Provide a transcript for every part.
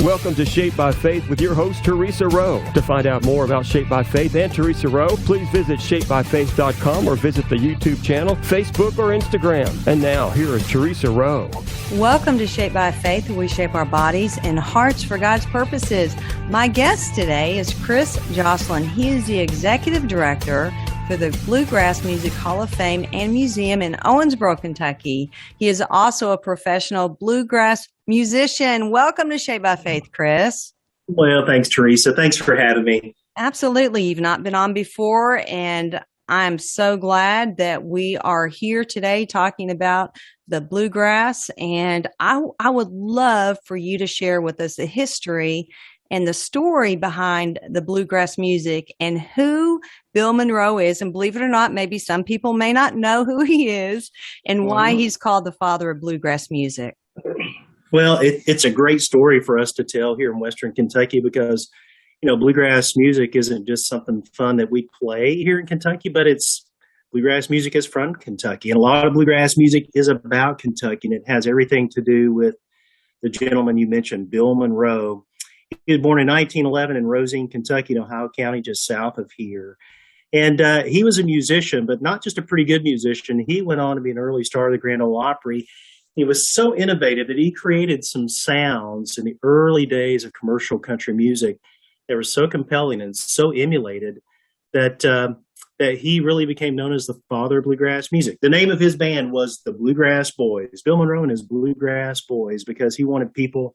Welcome to Shaped by Faith with your host, Theresa Rowe. To find out more about Shaped by Faith and Theresa Rowe, please visit shapedbyfaith.com or visit the YouTube channel, Facebook, or Instagram. And now, here is Theresa Rowe. Welcome to Shaped by Faith, where we shape our bodies and hearts for God's purposes. My guest today is Chris Joslin. He is the Executive Director for the Bluegrass Music Hall of Fame and Museum in Owensboro, Kentucky. He is also a professional bluegrass musician. Welcome to Shaped by Faith, Chris. Well, thanks, Teresa. Thanks for having me. Absolutely. You've not been on before, and I'm so glad that we are here today talking about the bluegrass. And I would love for you to share with us the history and the story behind the bluegrass music and who Bill Monroe is. And believe it or not, maybe some people may not know who he is and why he's called the father of bluegrass music. Well, it's a great story for us to tell here in Western Kentucky because, you know, bluegrass music isn't just something fun that we play here in Kentucky, but bluegrass music is from Kentucky. And a lot of bluegrass music is about Kentucky, and it has everything to do with the gentleman you mentioned, Bill Monroe. He was born in 1911 in Rosine, Kentucky, in Ohio County, just south of here. And he was a musician, but not just a pretty good musician. He went on to be an early star of the Grand Ole Opry. He was so innovative that he created some sounds in the early days of commercial country music that were so compelling and so emulated that he really became known as the father of bluegrass music. The name of his band was the Bluegrass Boys, Bill Monroe and his Bluegrass Boys, because he wanted people,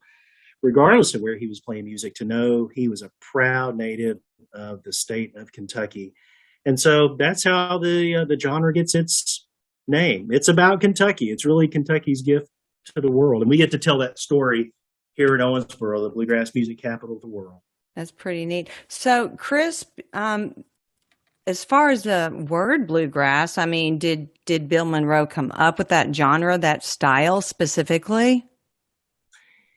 regardless of where he was playing music, to know he was a proud native of the state of Kentucky. And so that's how the genre gets its name. It's about Kentucky. It's really Kentucky's gift to the world. And we get to tell that story here in Owensboro, the Bluegrass Music Capital of the world. That's pretty neat. So, Chris, as far as the word bluegrass, I mean, did Bill Monroe come up with that genre, that style specifically?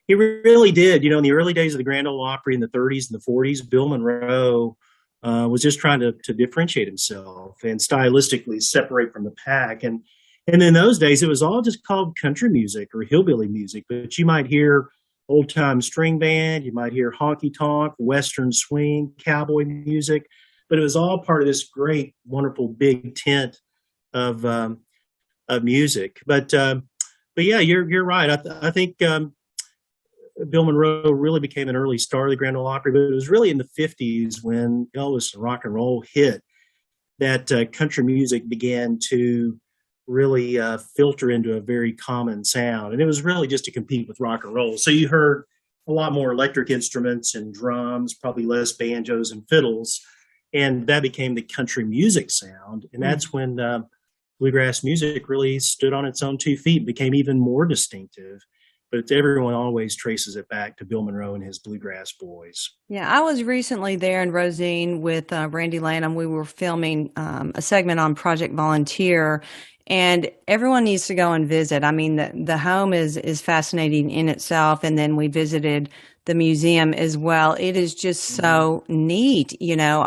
He really did. You know, in the early days of the Grand Ole Opry in the 30s and the 40s, Bill Monroe was just trying to differentiate himself and stylistically separate from the pack. And in those days, it was all just called country music or hillbilly music. But you might hear old-time string band, you might hear honky-tonk, western swing, cowboy music. But it was all part of this great, wonderful big tent of music. But yeah, you're right. I think Bill Monroe really became an early star of the Grand Ole Opry, but it was really in the 50s when Elvis and rock and roll hit that country music began to really filter into a very common sound. And it was really just to compete with rock and roll. So you heard a lot more electric instruments and drums, probably less banjos and fiddles. And that became the country music sound. And that's when bluegrass music really stood on its own 2 feet, became even more distinctive. But everyone always traces it back to Bill Monroe and his Bluegrass Boys. Yeah, I was recently there in Rosine with Randy Lanham. We were filming a segment on Project Volunteer, and everyone needs to go and visit. I mean, the home is fascinating in itself, and then we visited the museum as well. It is just so neat. You know,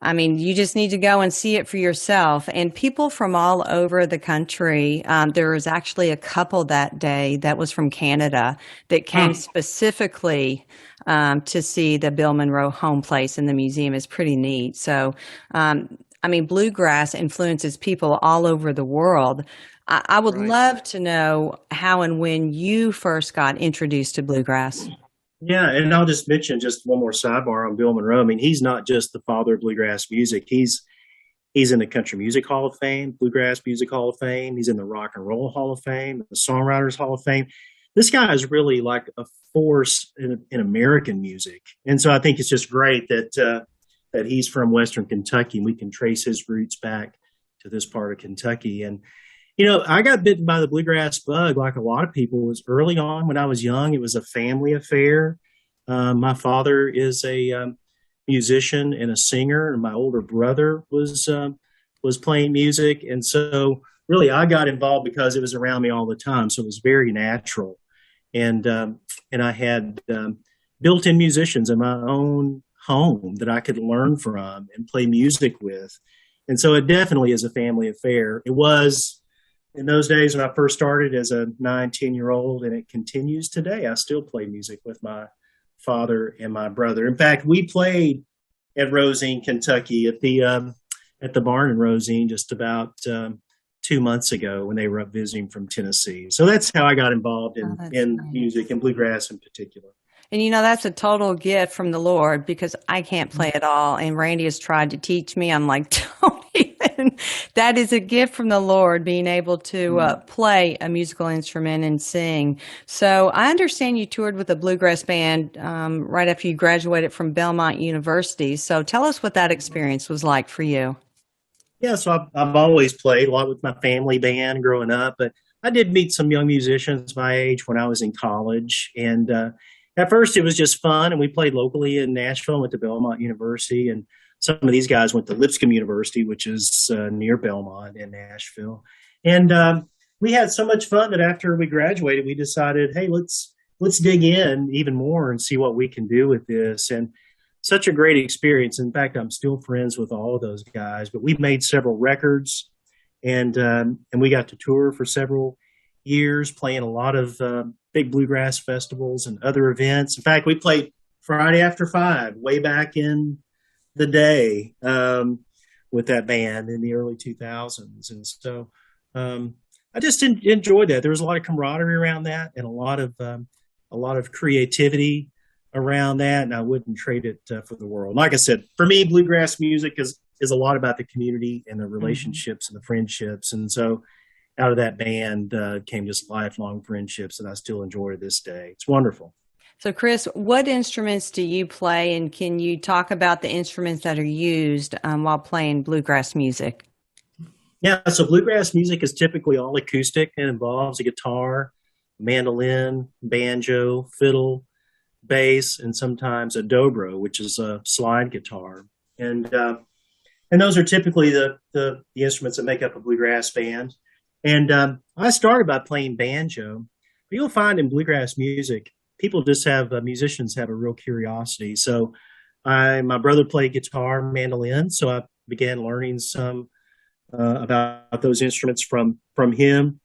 I mean, you just need to go and see it for yourself. And people from all over the country, there was actually a couple that day that was from Canada that came specifically to see the Bill Monroe home place in the museum. Is pretty neat. So, I mean, bluegrass influences people all over the world. I would love to know how and when you first got introduced to bluegrass. Yeah, and I'll just mention just one more sidebar on Bill Monroe. I mean, he's not just the father of bluegrass music. He's in the Country Music Hall of Fame, Bluegrass Music Hall of Fame. He's in the Rock and Roll Hall of Fame, the Songwriters Hall of Fame. This guy is really like a force in American music. And so I think it's just great that he's from Western Kentucky, and we can trace his roots back to this part of Kentucky. And you know, I got bitten by the bluegrass bug like a lot of people. It was early on when I was young. It was a family affair. My father is a musician and a singer, and my older brother was playing music. And so really I got involved because it was around me all the time. So it was very natural. And I had built-in musicians in my own home that I could learn from and play music with. And so it definitely is a family affair. It was in those days when I first started as a 9, 10-year-old, and it continues today. I still play music with my father and my brother. In fact, we played at Rosine, Kentucky, at the barn in Rosine just about 2 months ago when they were up visiting from Tennessee. So that's how I got involved in Nice. music and bluegrass in particular. And that's a total gift from the Lord because I can't play at all. And Randy has tried to teach me. I'm like, don't even. That is a gift from the Lord, being able to play a musical instrument and sing. So I understand you toured with the Bluegrass Band right after you graduated from Belmont University. So tell us what that experience was like for you. Yeah, so I've always played a lot with my family band growing up, but I did meet some young musicians my age when I was in college. And at first it was just fun, and we played locally in Nashville and went to Belmont University. And some of these guys went to Lipscomb University, which is near Belmont in Nashville. And we had so much fun that after we graduated, we decided, hey, let's dig in even more and see what we can do with this. And such a great experience. In fact, I'm still friends with all of those guys, but we've made several records, and we got to tour for several years, playing a lot of big bluegrass festivals and other events. In fact, we played Friday After Five way back in the day with that band in the early 2000s. And so I just enjoyed that. There was a lot of camaraderie around that, and a lot of creativity around that, and I wouldn't trade it for the world. Like I said, for me, bluegrass music is a lot about the community and the relationships and the friendships. And so out of that band came just lifelong friendships that I still enjoy to this day. It's wonderful. So, Chris, what instruments do you play, and can you talk about the instruments that are used while playing bluegrass music? Yeah, so bluegrass music is typically all acoustic and involves a guitar, mandolin, banjo, fiddle, bass, and sometimes a dobro, which is a slide guitar. And those are typically the instruments that make up a bluegrass band. And I started by playing banjo. But you'll find in bluegrass music, people just musicians have a real curiosity. So my brother played guitar, mandolin, so I began learning some about those instruments from him.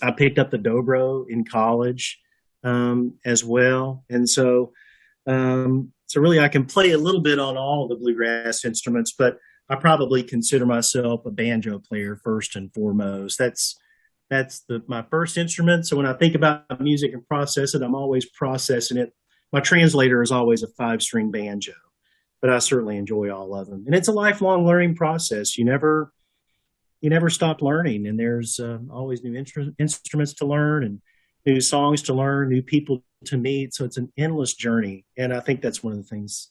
I picked up the dobro in college as well. And so really I can play a little bit on all the bluegrass instruments, but I probably consider myself a banjo player first and foremost. That's my first instrument. So when I think about music and process it, I'm always processing it. My translator is always a 5-string banjo, but I certainly enjoy all of them. And it's a lifelong learning process. You never stop learning, and there's always new instruments to learn and new songs to learn, new people to meet. So it's an endless journey. And I think that's one of the things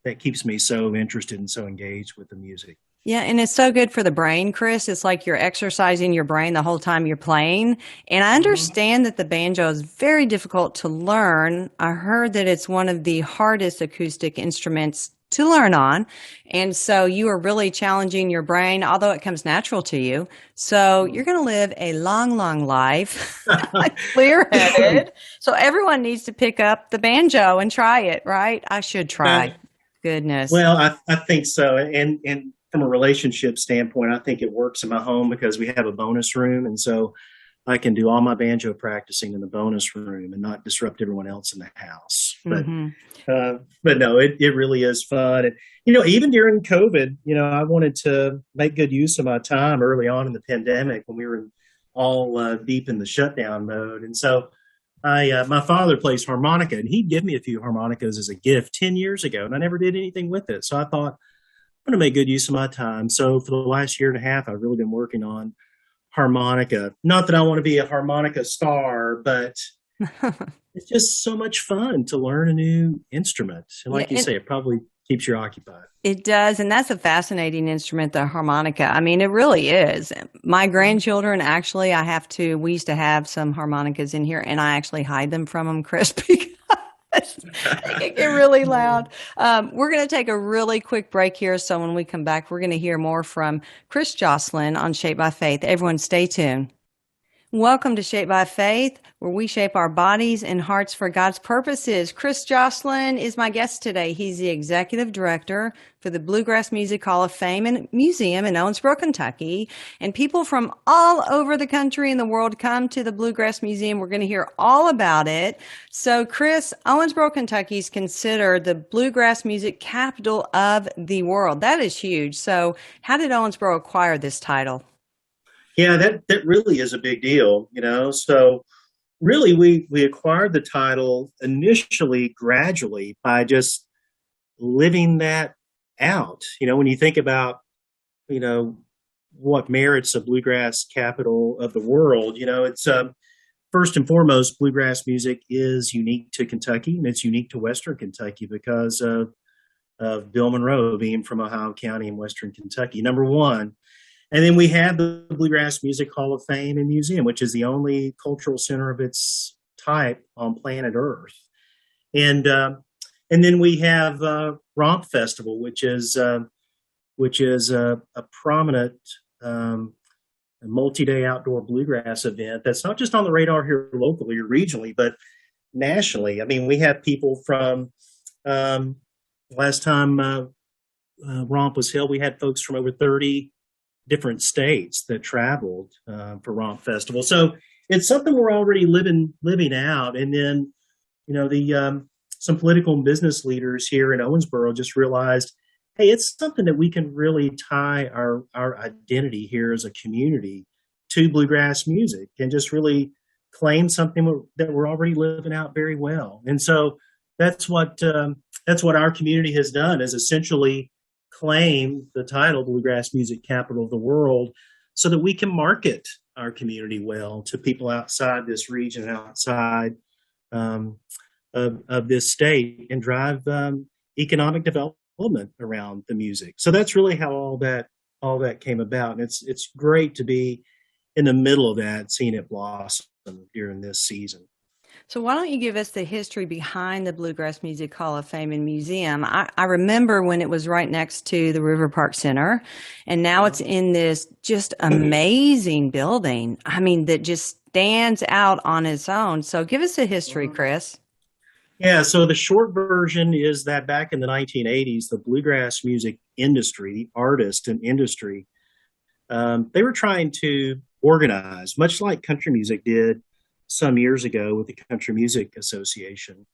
that keeps me so interested and so engaged with the music. Yeah, and it's so good for the brain, Chris. It's like you're exercising your brain the whole time you're playing. And I understand that the banjo is very difficult to learn. I heard that it's one of the hardest acoustic instruments to learn on. And so you are really challenging your brain, although it comes natural to you. So you're going to live a long, long life, clear-headed. So everyone needs to pick up the banjo and try it, right? I should try. Goodness. Well, I think so. And from a relationship standpoint, I think it works in my home because we have a bonus room. And so I can do all my banjo practicing in the bonus room and not disrupt everyone else in the house. But no, it really is fun. And, even during COVID, I wanted to make good use of my time early on in the pandemic when we were all deep in the shutdown mode. And so my father plays harmonica, and he'd give me a few harmonicas as a gift 10 years ago, and I never did anything with it. So I thought, I'm going to make good use of my time. So for the last year and a half, I've really been working on harmonica. Not that I want to be a harmonica star, but it's just so much fun to learn a new instrument. And like you say, it probably keeps you occupied. It does. And that's a fascinating instrument, the harmonica. I mean, it really is. My grandchildren, actually, we used to have some harmonicas in here, and I actually hide them from them, Chris, because they get really loud. We're going to take a really quick break here. So when we come back, we're going to hear more from Chris Joslin on Shaped by Faith. Everyone stay tuned. Welcome to Shape by Faith, where we shape our bodies and hearts for God's purposes. Chris Joslin is my guest today. He's the executive director for the Bluegrass Music Hall of Fame and Museum in Owensboro, Kentucky. And people from all over the country and the world come to the Bluegrass Museum. We're going to hear all about it. So, Chris, Owensboro, Kentucky is considered the Bluegrass Music Capital of the world. That is huge. So, how did Owensboro acquire this title? Yeah, that really is a big deal, So really we acquired the title initially gradually by just living that out. When you think about, what merits a bluegrass capital of the world, it's first and foremost, bluegrass music is unique to Kentucky, and it's unique to Western Kentucky because of Bill Monroe being from Ohio County in Western Kentucky, number one. And then we have the Bluegrass Music Hall of Fame and Museum, which is the only cultural center of its type on planet Earth. And then we have Romp Festival, which is a prominent multi-day outdoor bluegrass event that's not just on the radar here locally or regionally, but nationally. I mean, we have people from last time Romp was held, we had folks from over 30 different states that traveled for Romp Festival. So it's something we're already living out. And then, some political and business leaders here in Owensboro just realized, hey, it's something that we can really tie our identity here as a community to bluegrass music and just really claim something that we're already living out very well. And so that's what our community has done, is essentially claim the title Bluegrass Music Capital of the World so that we can market our community well to people outside this region, outside of this state, and drive economic development around the music. So that's really how all that came about. And it's great to be in the middle of that, seeing it blossom during this season. So why don't you give us the history behind the Bluegrass Music Hall of Fame and Museum? I remember when it was right next to the River Park Center, and now it's in this just amazing building. I mean, that just stands out on its own. So give us a history, Chris. Yeah, so the short version is that back in the 1980s, the bluegrass music industry, artists and industry, they were trying to organize, much like country music did some years ago with the Country Music Association.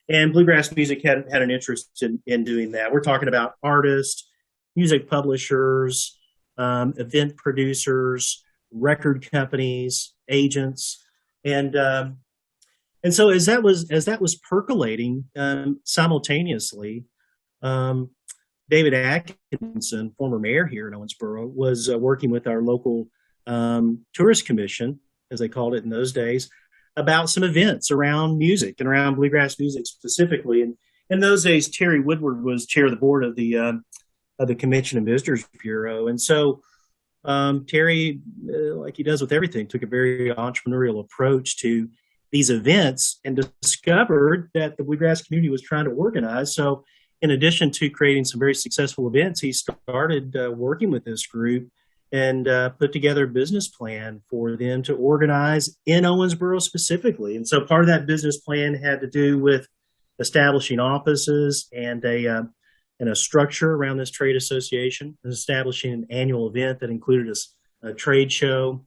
And bluegrass music had an interest in doing that. We're talking about artists, music publishers, event producers, record companies, agents. And so as that was percolating simultaneously, David Atkinson, former mayor here in Owensboro, was working with our local tourist commission, as they called it in those days, about some events around music and around bluegrass music specifically. And in those days, Terry Woodward was chair of the board of the Convention and Visitors Bureau. And so Terry, like he does with everything, took a very entrepreneurial approach to these events and discovered that the bluegrass community was trying to organize. So in addition to creating some very successful events, he started working with this group and put together a business plan for them to organize in Owensboro specifically. And so part of that business plan had to do with establishing offices and a structure around this trade association, and establishing an annual event that included a trade show,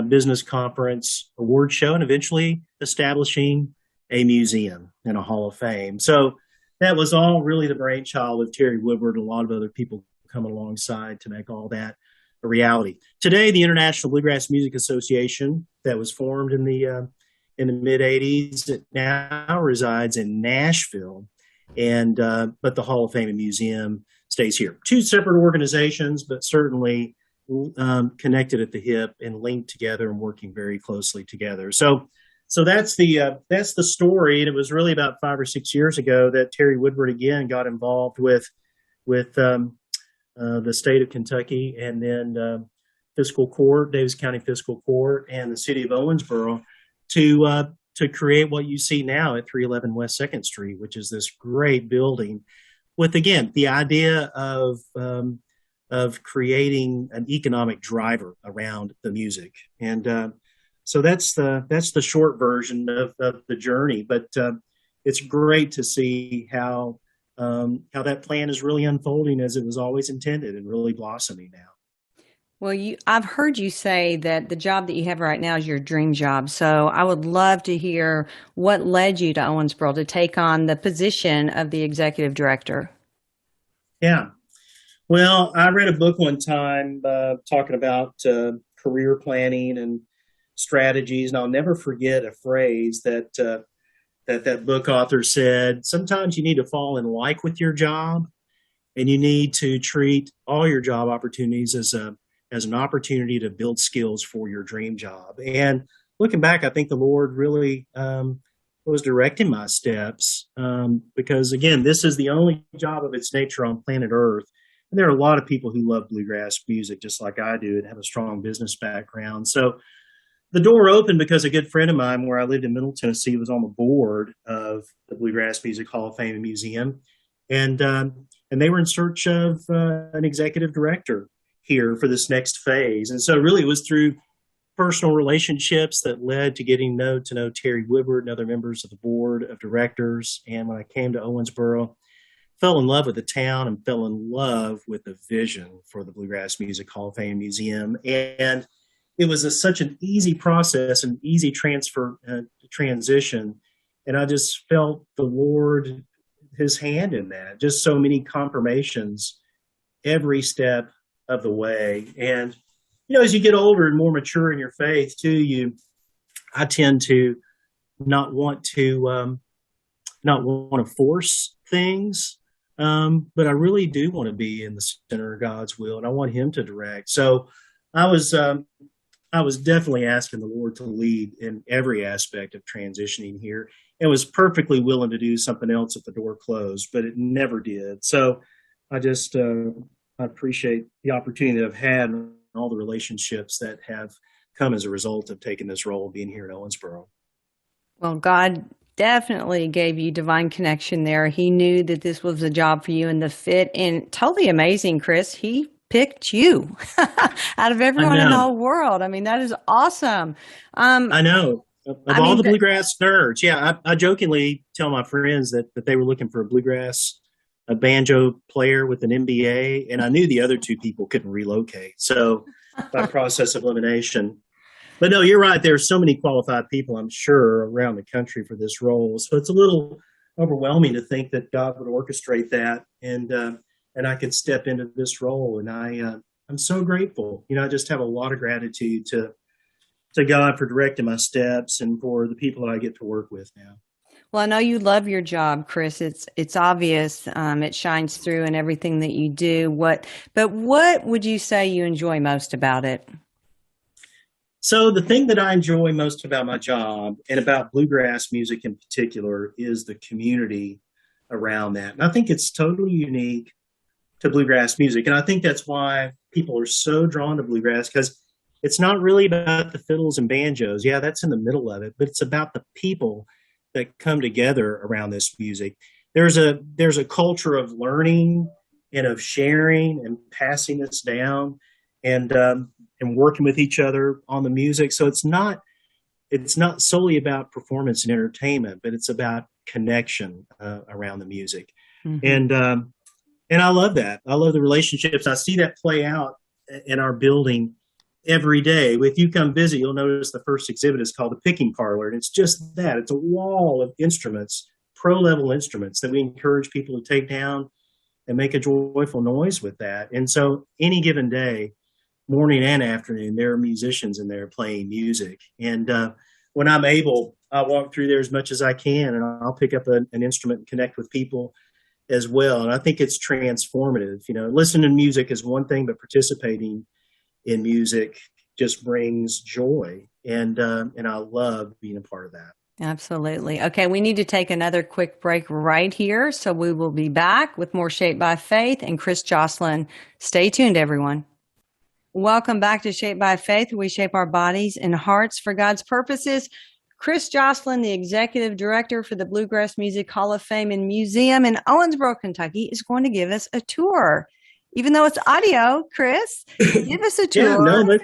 business conference, award show, and eventually establishing a museum and a Hall of Fame. So that was all really the brainchild of Terry Woodward and a lot of other people coming alongside to make all that a reality. Today, the International Bluegrass Music Association, that was formed in the mid '80s, it now resides in Nashville, and but the Hall of Fame and Museum stays here. Two separate organizations, but certainly connected at the hip and linked together and working very closely together. So that's the story, and it was really about 5 or 6 years ago that Terry Woodward again got involved with the state of Kentucky, and then fiscal court, Davis County Fiscal Court, and the city of Owensboro to create what you see now at 311 West 2nd Street, which is this great building with, again, the idea of creating an economic driver around the music. And So that's the short version of the journey. But it's great to see how that plan is really unfolding as it was always intended and really blossoming now. Well, I've heard you say that the job that you have right now is your dream job. So I would love to hear what led you to Owensboro to take on the position of the executive director. Yeah. Well, I read a book one time talking about career planning and strategies, and I'll never forget a phrase that book author said. Sometimes you need to fall in like with your job, and you need to treat all your job opportunities as an opportunity to build skills for your dream job. And looking back, I think the Lord really was directing my steps because, again, this is the only job of its nature on planet Earth. And there are a lot of people who love bluegrass music just like I do and have a strong business background. So the door opened because a good friend of mine where I lived in Middle Tennessee was on the board of the Bluegrass Music Hall of Fame and Museum. And they were in search of an executive director here for this next phase. And so really it was through personal relationships that led to getting to know Terry Woodward and other members of the board of directors. And when I came to Owensboro, fell in love with the town and fell in love with the vision for the Bluegrass Music Hall of Fame Museum. And it was such an easy process, an easy transition. And I just felt the Lord, his hand in that, just so many confirmations every step of the way. And, as you get older and more mature in your faith too, I tend to not want to force things. But I really do want to be in the center of God's will, and I want him to direct. So I was definitely asking the Lord to lead in every aspect of transitioning here, and was perfectly willing to do something else if the door closed, but it never did. So I just I appreciate the opportunity that I've had and all the relationships that have come as a result of taking this role, being here in Owensboro. Well, God definitely gave you divine connection there. He knew that this was a job for you and the fit. And totally amazing, Chris. He picked you out of everyone in the whole world. I mean, that is awesome. I know. Of all the bluegrass nerds, yeah, I jokingly tell my friends that they were looking for a banjo player with an MBA, and I knew the other two people couldn't relocate. So by process of elimination. But no, you're right. There are so many qualified people, I'm sure, around the country for this role. So it's a little overwhelming to think that God would orchestrate that, and I could step into this role. And I'm so grateful. I just have a lot of gratitude to God for directing my steps and for the people that I get to work with now. Well, I know you love your job, Chris. It's obvious. It shines through in everything that you do. But what would you say you enjoy most about it? So the thing that I enjoy most about my job and about bluegrass music in particular is the community around that. And I think it's totally unique to bluegrass music. And I think that's why people are so drawn to bluegrass, because it's not really about the fiddles and banjos. Yeah, that's in the middle of it, but it's about the people that come together around this music. There's a culture of learning and of sharing and passing this down and working with each other on the music. So it's not solely about performance and entertainment, but it's about connection around the music. Mm-hmm. And I love that. I love the relationships. I see that play out in our building every day. If you come visit, you'll notice the first exhibit is called the Picking Parlor. And it's just that. It's a wall of instruments, pro-level instruments that we encourage people to take down and make a joyful noise with that. And so any given day, morning and afternoon, there are musicians in there playing music. And when I'm able, I walk through there as much as I can, and I'll pick up an instrument and connect with people as well. And I think it's transformative. Listening to music is one thing, but participating in music just brings joy. And I love being a part of that. Absolutely. Okay, we need to take another quick break right here. So we will be back with more Shaped by Faith and Chris Joslin. Stay tuned, everyone. Welcome back to Shaped by Faith, where we shape our bodies and hearts for God's purposes. Chris Joslin, the Executive Director for the Bluegrass Music Hall of Fame and Museum in Owensboro, Kentucky, is going to give us a tour. Even though it's audio, Chris, give us a tour. Yeah, no,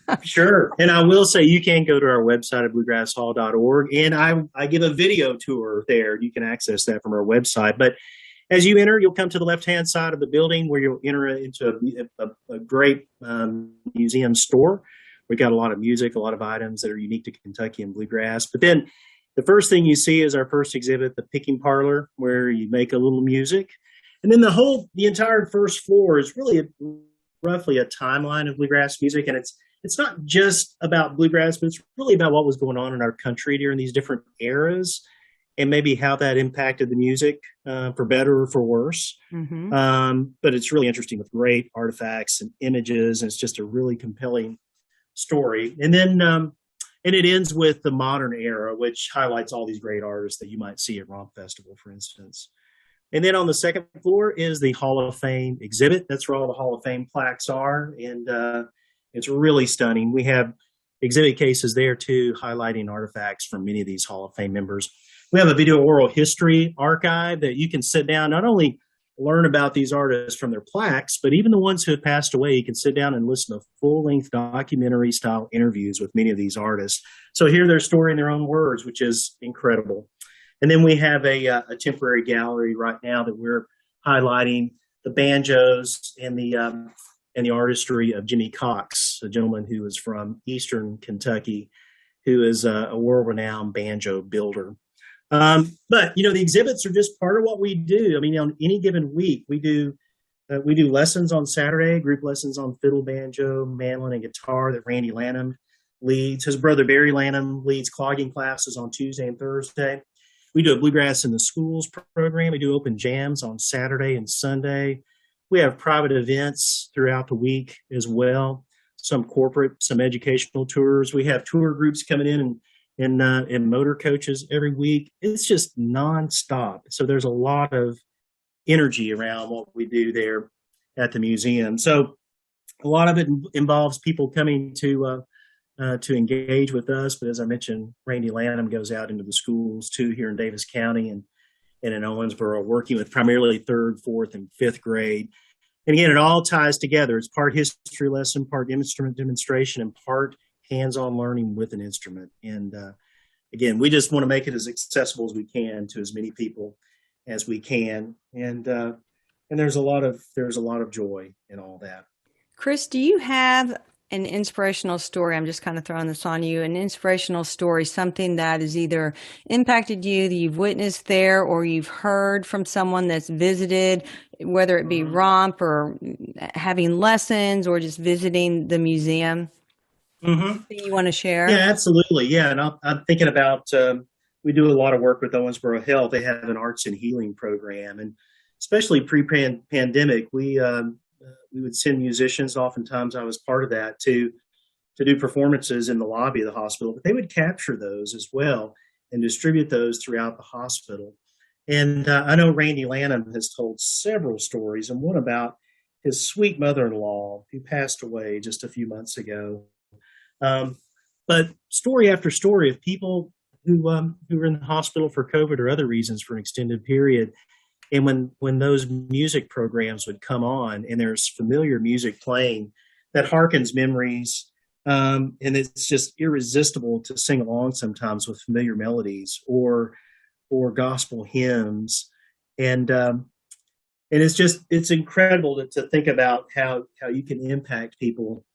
but sure. And I will say you can go to our website at bluegrasshall.org, and I give a video tour there. You can access that from our website. But as you enter, you'll come to the left-hand side of the building where you'll enter into a great museum store. We've got a lot of music, a lot of items that are unique to Kentucky and bluegrass. But then the first thing you see is our first exhibit, the picking parlor, where you make a little music. And then the entire first floor is really roughly a timeline of bluegrass music. And it's not just about bluegrass, but it's really about what was going on in our country during these different eras and maybe how that impacted the music for better or for worse. Mm-hmm. But it's really interesting with great artifacts and images, and it's just a really compelling story. And then and it ends with the modern era, which highlights all these great artists that you might see at Romp Festival, for instance. And then on the second floor is the Hall of Fame exhibit. That's where all the Hall of Fame plaques are. And it's really stunning. We have exhibit cases there, too, highlighting artifacts from many of these Hall of Fame members. We have a video oral history archive that you can sit down, not only learn about these artists from their plaques, but even the ones who have passed away, you can sit down and listen to full-length documentary-style interviews with many of these artists. So hear their story in their own words, which is incredible. And then we have a temporary gallery right now that we're highlighting the banjos and the artistry of Jimmy Cox, a gentleman who is from Eastern Kentucky, who is a world-renowned banjo builder. But the exhibits are just part of what we do. I mean, on any given week, we do lessons on Saturday, group lessons on fiddle, banjo, mandolin, and guitar that Randy Lanham leads. His brother Barry Lanham leads clogging classes on Tuesday and Thursday. We do a Bluegrass in the Schools program. We do open jams on Saturday and Sunday. We have private events throughout the week as well. Some corporate, some educational tours. We have tour groups coming in and motor coaches every week. It's just nonstop. So there's a lot of energy around what we do there at the museum. So a lot of it involves people coming to engage with us. But as I mentioned, Randy Lanham goes out into the schools too here in Davis County and in Owensboro, working with primarily 3rd, 4th, and 5th grade. And again, it all ties together. It's part history lesson, part instrument demonstration, and part hands-on learning with an instrument. And again, we just want to make it as accessible as we can to as many people as we can. And there's a lot of joy in all that. Chris, do you have an inspirational story? I'm just kind of throwing this on you. An inspirational story, something that has either impacted you, that you've witnessed there, or you've heard from someone that's visited, whether it be Romp or having lessons or just visiting the museum. Mm-hmm. You want to share? Yeah, absolutely. Yeah, and I'm thinking about, we do a lot of work with Owensboro Health. They have an arts and healing program, and especially pre-pandemic, we would send musicians. Oftentimes, I was part of that to do performances in the lobby of the hospital. But they would capture those as well and distribute those throughout the hospital. And I know Randy Lanham has told several stories, and one about his sweet mother-in-law who passed away just a few months ago. But story after story of people who were in the hospital for COVID or other reasons for an extended period. And when those music programs would come on and there's familiar music playing that harkens memories, and it's just irresistible to sing along sometimes with familiar melodies or gospel hymns. And it's incredible to think about how you can impact people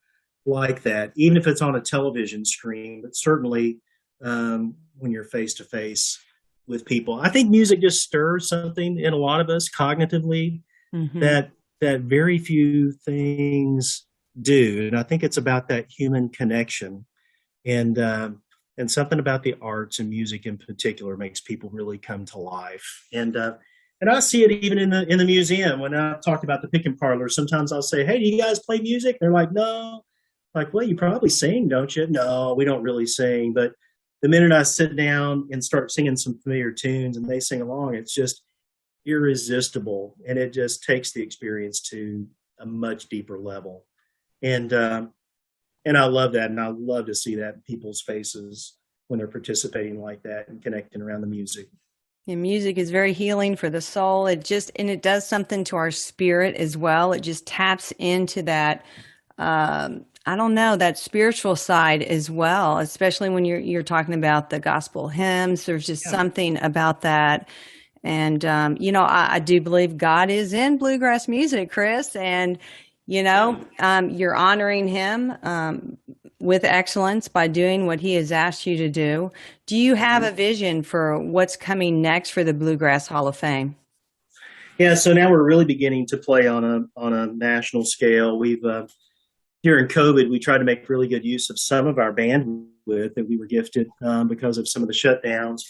like that, even if it's on a television screen, but certainly when you're face to face with people. I think music just stirs something in a lot of us cognitively that very few things do. And I think it's about that human connection and something about the arts and music in particular makes people really come to life. And I see it even in the museum. When I talked about the picking parlor, sometimes I'll say, "Hey, do you guys play music?" They're like, "No." Like, "Well, you probably sing, don't you?" "No, we don't really sing." But the minute I sit down and start singing some familiar tunes and they sing along, it's just irresistible. And it just takes the experience to a much deeper level. And I love that. And I love to see that in people's faces when they're participating like that and connecting around the music. And music is very healing for the soul. It does something to our spirit as well. It just taps into that, I don't know, that spiritual side as well, especially when you're talking about the gospel hymns. There's just something about that. And, I do believe God is in bluegrass music, Chris, and, you're honoring him, with excellence by doing what he has asked you to do. Do you have a vision for what's coming next for the Bluegrass Hall of Fame? Yeah, so now we're really beginning to play on a national scale. We've during COVID, we tried to make really good use of some of our bandwidth that we were gifted because of some of the shutdowns.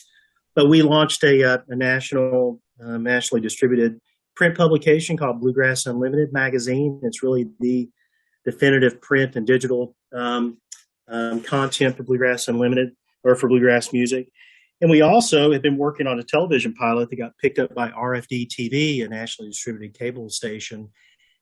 But we launched a nationally distributed print publication called Bluegrass Unlimited magazine. It's really the definitive print and digital content for Bluegrass Unlimited, or for bluegrass music. And we also have been working on a television pilot that got picked up by RFD TV, a nationally distributed cable station.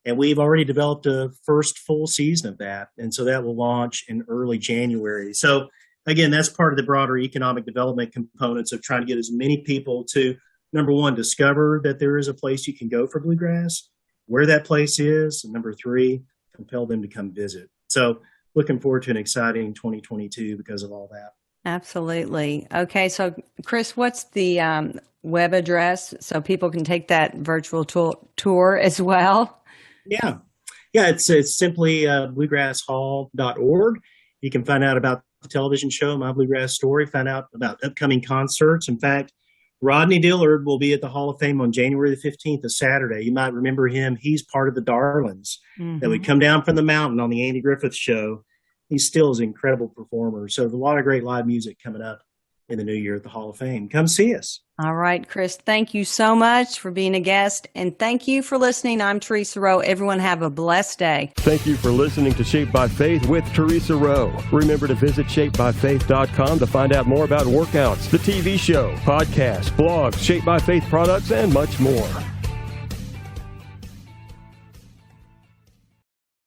And we've already developed a first full season of that. And so that will launch in early January. So again, that's part of the broader economic development components of trying to get as many people to, number one, discover that there is a place you can go for bluegrass, where that place is, and number three, compel them to come visit. So looking forward to an exciting 2022 because of all that. Absolutely. Okay, so Chris, what's the web address so people can take that virtual tour as well? Yeah, it's simply bluegrasshall.org. You can find out about the television show, My Bluegrass Story, find out about upcoming concerts. In fact, Rodney Dillard will be at the Hall of Fame on January the 15th, a Saturday. You might remember him. He's part of the Darlings that would come down from the mountain on the Andy Griffith Show. He still is an incredible performer. So there's a lot of great live music coming up in the new year at the Hall of Fame. Come see us. All right, Chris, thank you so much for being a guest. And thank you for listening. I'm Theresa Rowe. Everyone have a blessed day. Thank you for listening to Shaped by Faith with Theresa Rowe. Remember to visit shapebyfaith.com to find out more about workouts, the TV show, podcasts, blogs, Shaped by Faith products, and much more.